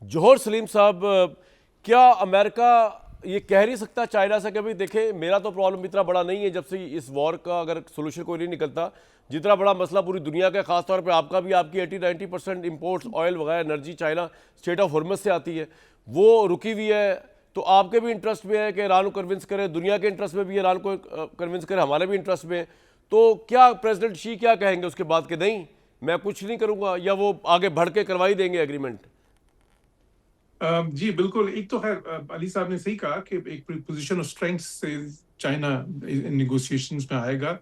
जौहर सलीम साहब, क्या अमेरिका ये कह नहीं सकता चाइना से कि भाई देखें, मेरा तो प्रॉब्लम इतना बड़ा नहीं है, जब से इस वॉर का अगर सोल्यूशन कोई नहीं निकलता, जितना बड़ा मसला पूरी दुनिया का, खासतौर पे आपका भी, आपकी 80-90% इंपोर्ट्स ऑयल वगैरह एनर्जी चाइना स्टेट ऑफ हॉर्मस से आती है, वो रुकी हुई है। तो आपके भी इंटरेस्ट में है कि ईरान को कन्विंस करें, दुनिया के इंटरेस्ट में भी ईरान को कन्विंस करें, हमारे भी इंटरेस्ट में है। तो क्या प्रेसिडेंट शी क्या कहेंगे उसके बाद कि नहीं मैं कुछ नहीं करूंगा, या वो आगे बढ़ के करवा ही देंगे एग्रीमेंट? जी बिल्कुल। एक तो है, अली साहब ने सही कहा कि एक पोजीशन ऑफ स्ट्रेंथ से चाइना निगोशिएशंस में आएगा,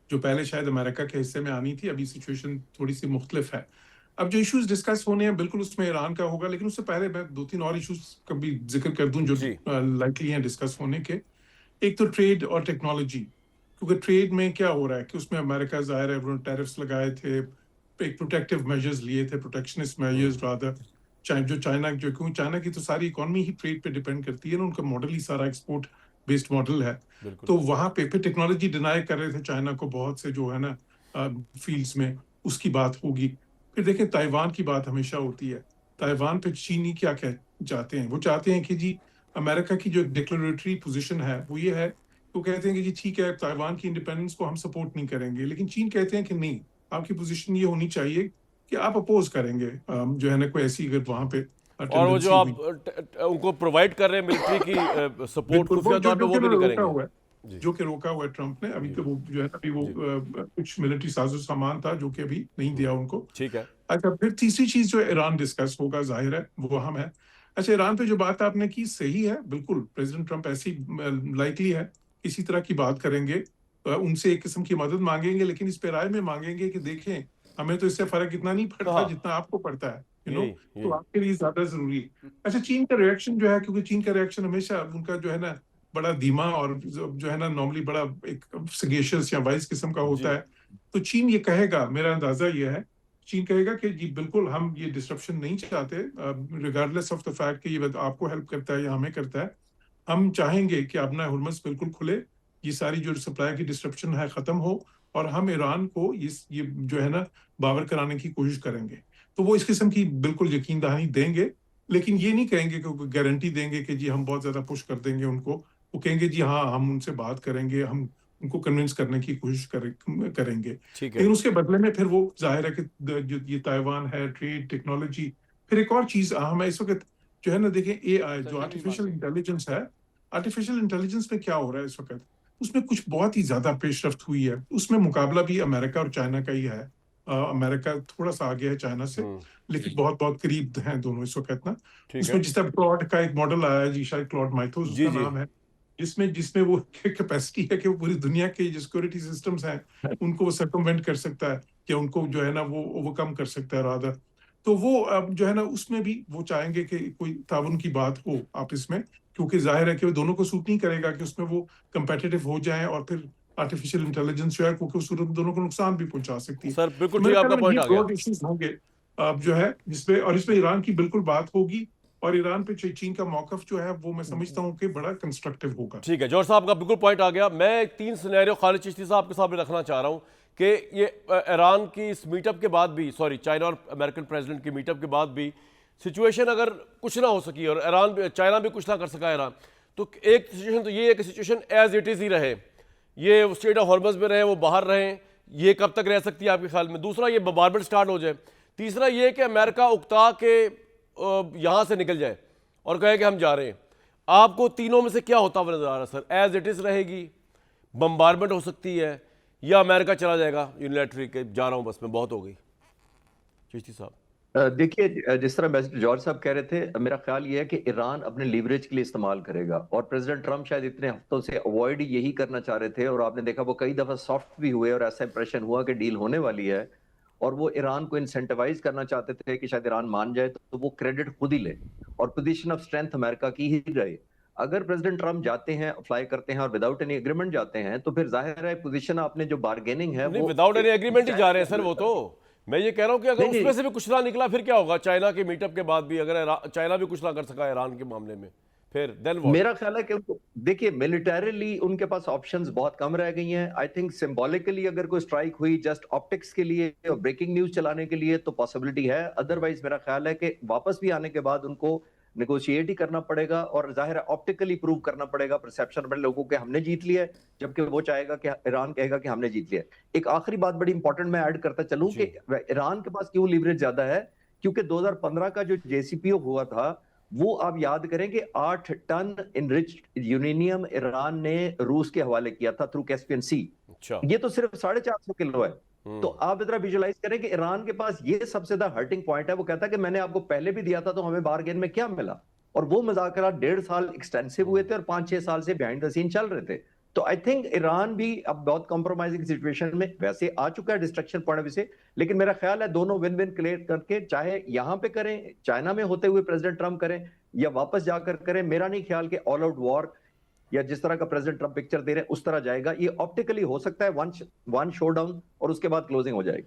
जो पहले शायद अमेरिका के हिस्से में आनी थी। अभी सिचुएशन थोड़ी सी मुख्तलिफ है। अब जो इश्यूज डिस्कस होने हैं बिल्कुल उसमें ईरान का होगा, लेकिन उससे पहले मैं दो तीन और इश्यूज का भी जिक्र कर दूं जो जी। लाइकली हैं डिस्कस होने के। एक तो ट्रेड और टेक्नोलॉजी, क्योंकि ट्रेड में क्या हो रहा है कि उसमें अमेरिका जाहिर है उन्होंने टैरिफ्स लगाए थे, एक प्रोटेक्टिव मेजर्स लिए थे, प्रोटेक्शनिस्ट मेजर्स रादर। चाइना जो, क्योंकि चाइना की तो सारी इकोनॉमी ही ट्रेड पे डिपेंड करती है ना, उनका मॉडल ही सारा एक्सपोर्ट बेस्ड मॉडल है। बिल्कुल। तो वहां पे फिर टेक्नोलॉजी डिनाई कर रहे थे चाइना को बहुत से जो है ना फील्ड्स में, उसकी बात होगी। फिर देखें ताइवान की बात हमेशा होती है। ताइवान पे चीनी क्या कह चाहते हैं, वो चाहते हैं कि जी अमेरिका की जो डिक्लेरेटरी पोजीशन है वो ये है, वो कहते हैं कि जी ठीक है ताइवान की इंडिपेंडेंस को हम सपोर्ट नहीं करेंगे, लेकिन चीन कहते हैं कि नहीं, आपकी पोजीशन ये होनी चाहिए कि आप अपोज करेंगे जो है ना कोई ऐसी अगर वहां पे और वो जो टेंडेंसी आप हुई। उनको प्रोवाइड कर रहे हैं मिलिट्री की सपोर्ट बिल्कुल, वो खुफिया जो तौर पे, जो वो कि भी नहीं रोका करेंगे? हुआ है, जी। जो कि रोका हुआ है ट्रंप ने। अभी जी। तो वो जो है अभी वो जी। कुछ मिलिट्री साजो सामान था जो कि अभी नहीं दिया उनको। ठीक है। अच्छा, फिर तीसरी चीज जो ईरान डिस्कस होगा जाहिर है वो अहम है। अच्छा, ईरान पे जो बात आपने की सही है बिल्कुल, प्रेसिडेंट ट्रंप ऐसी लाइकली है इसी तरह की बात करेंगे। उनसे एक किस्म की मदद मांगेंगे, लेकिन इस पे राय में मांगेंगे कि देखें हमें तो इससे फर्क इतना नहीं पड़ता हाँ, जितना आपको पड़ता है, यही तो यही। आपके लिए ज्यादा जरूरी है। अच्छा, चीन का रिएक्शन जो है, क्योंकि चीन का रिएक्शन हमेशा उनका जो है ना बड़ा धीमा और जो है ना नॉर्मली बड़ा एक सगेशियस या वाइज किस्म का होता जी। है। तो चीन ये कहेगा, मेरा अंदाजा ये है, चीन कहेगा कि जी बिल्कुल हम ये डिस्ट्रप्शन नहीं चाहते, रिगार्डलेस ऑफ द फैक्ट कि ये आपको हेल्प करता है या हमें करता है। हम चाहेंगे कि अपना हुर्मस बिल्कुल खुले, ये सारी जो सप्लाई की डिस्ट्रप्शन है खत्म हो, और हम ईरान को ये जो है ना बावर कराने की कोशिश करेंगे। तो वो इस किस्म की बिल्कुल यकीन दहानी देंगे, लेकिन ये नहीं कहेंगे कि गारंटी देंगे कि जी हम बहुत ज्यादा पुश कर देंगे उनको। वो कहेंगे जी हाँ हम उनसे बात करेंगे, हम उनको कन्विंस करने की कोशिश करेंगे। ठीक है। लेकिन उसके बदले में फिर वो जाहिर है कि जो ये ताइवान है, ट्रेड, टेक्नोलॉजी। फिर एक और चीज अहम है इस वक्त जो है ना, देखें एआई जो आर्टिफिशियल इंटेलिजेंस है, आर्टिफिशियल इंटेलिजेंस में क्या हो रहा है इस वक्त, उसमें कुछ बहुत ही ज्यादा पेशरफ्त हुई है। उसमें मुकाबला भी अमेरिका और चाइना का ही है। अमेरिका थोड़ा सा आगे है चाइना से, लेकिन बहुत बहुत करीब हैं दोनों इस वक्त ना। ठीक है। उसमें जिस तरह क्लॉड का एक मॉडल आया है जी, शायद क्लॉड माइथोस जी। उसका जी। नाम है, जिसमें जिसमें वो कैपेसिटी है कि वो पूरी दुनिया के जो सिक्योरिटी सिस्टम्स हैं उनको वो सर्कमवेंट कर सकता है, या उनको जो है ना वो ओवरकम कर सकता है रादर। तो वो अब जो है ना उसमें भी वो चाहेंगे कि कोई ताउन की बात हो आपस में, क्योंकि जाहिर है कि वो दोनों को सूट नहीं करेगा कि उसमें वो कंपेटिटिव हो जाएं, और फिर आर्टिफिशियल इंटेलिजेंस जो है क्योंकि उस सूरत में दोनों को नुकसान भी पहुंचा सकती है। सर बिल्कुल तो ठीक, मेरे ख्याल आपका में ये पॉइंट आ गया। ब्रॉड इश्यूज होंगे अब जो है जिसपे, और इसमें ईरान की बिल्कुल बात होगी। और ईरान पे चीन का मौकफ जो है वो मैं समझता हूँ कि बड़ा कंस्ट्रक्टिव होगा। ठीक है, जौहर साहब का बिल्कुल पॉइंट आ गया। मैं तीन सिनेरियो खालिद चिश्ती साहब के सामने रखना चाह रहा हूं कि ये ईरान की इस मीटअप के बाद भी, सॉरी, चाइना और अमेरिकन प्रेसिडेंट की मीटअप के बाद भी सिचुएशन अगर कुछ ना हो सकी और चाइना भी कुछ ना कर सका ईरान, तो एक सिचुएशन तो ये है कि सिचुएशन एज इट इज़ ही रहे, ये स्टेट ऑफ हॉर्मस में रहे, वो बाहर रहें। ये कब तक रह सकती है आपके ख्याल में? दूसरा, ये बॉम्बार्डमेंट स्टार्ट हो जाए। तीसरा ये कि अमेरिका उकता के यहाँ से निकल जाए और कहे कि हम जा रहे हैं। आपको तीनों में से क्या होता हुआ नजर आ रहा है सर? एज इट इज रहेगी, बम्बारमेंट हो सकती है, या अमेरिका चला जाएगा यूनिलैटरल के जा रहा हूं बस मैं, बहुत हो गई? चिश्ती साहब। देखिए, जिस तरह एम्बेसडर जॉर्ज साहब कह रहे थे, मेरा ख्याल ये है कि ईरान अपने लीवरेज के लिए इस्तेमाल करेगा, और प्रेसिडेंट ट्रंप शायद इतने हफ्तों से अवॉइड यही करना चाह रहे थे, और आपने देखा वो कई दफा सॉफ्ट भी हुए और ऐसा इंप्रेशन हुआ कि डील होने वाली है। और वो ईरान को इंसेंटिवाइज करना चाहते थे कि शायद ईरान मान जाए तो वो क्रेडिट खुद ही ले, और पोजीशन ऑफ स्ट्रेंथ अमेरिका की ही रहे। अगर प्रेसिडेंट ट्रंप जाते हैं, फ्लाई करते हैं और विदाउट एनी एग्रीमेंट जाते हैं, तो फिर जाहिर है पोजीशन आपने जो बार्गेनिंग है नहीं, वो विदाउट एनी एग्रीमेंट ही जा रहे हैं सर वो तो। चाइना। मैं ये कह रहा हूं कि अगर नहीं उसमें नहीं, से भी कुछ ना निकला फिर क्या होगा? चाइना के मीटअप के बाद भी अगर चाइना भी कुछ ना कर सका ईरान के मामले में, फिर देन व्हाट? मेरा ख्याल है कि देखिए मिलिटरीली उनके पास ऑप्शंस बहुत कम रह गई हैं। आई थिंक सिंबॉलिकली अगर कोई स्ट्राइक हुई जस्ट ऑप्टिक्स के लिए और ब्रेकिंग न्यूज चलाने के लिए तो पॉसिबिलिटी है। अदरवाइज मेरा ख्याल है कि वापस भी आने के बाद उनको नेगोशिएट ही करना पड़ेगा और जाहिर है ऑप्टिकली प्रूव करना पड़ेगा परसेप्शन में लोगों के हमने जीत लिया है, जबकि वो चाहेगा कि ईरान कहेगा कि हमने जीत लिया है। एक आखिरी बात बड़ी इंपॉर्टेंट मैं ऐड करता चलूं जी। कि ईरान के पास क्यों लीवरेज ज्यादा है, क्योंकि 2015 का जो JCPO हुआ था वो आप याद करें कि 8 टन इनरिच्ड यूरेनियम ईरान ने रूस के हवाले किया था थ्रू कैस्पियन सी। अच्छा। ये तो सिर्फ 450 किलो है। तो हम्म। आप जरा विजुलाइज करें कि ईरान के पास ये सबसे ज्यादा हर्टिंग पॉइंट है। वो कहता है कि मैंने आपको पहले भी दिया था तो हमें बारगेन में क्या मिला, और वो मुज़ाकरा 1.5 साल एक्सटेंसिव हुए थे और 5-6 साल से बिहाइंड द सीन चल रहे थे। तो आई थिंक ईरान भी अब बहुत कॉम्प्रोमाइजिंग सिचुएशन में वैसे आ चुका है डिस्ट्रक्शन पॉइंट ऑफ व्यू से, लेकिन मेरा ख्याल है दोनों विन विन क्लियर करके चाहे यहां पे करें, चाइना में होते हुए प्रेसिडेंट ट्रम्प करें या वापस जाकर करें, मेरा नहीं ख्याल कि ऑल आउट वॉर या जिस तरह का प्रेसिडेंट ट्रम्प पिक्चर दे रहे हैं उस तरह जाएगा। ये ऑप्टिकली हो सकता है वन शो डाउन और उसके बाद क्लोजिंग हो जाएगी।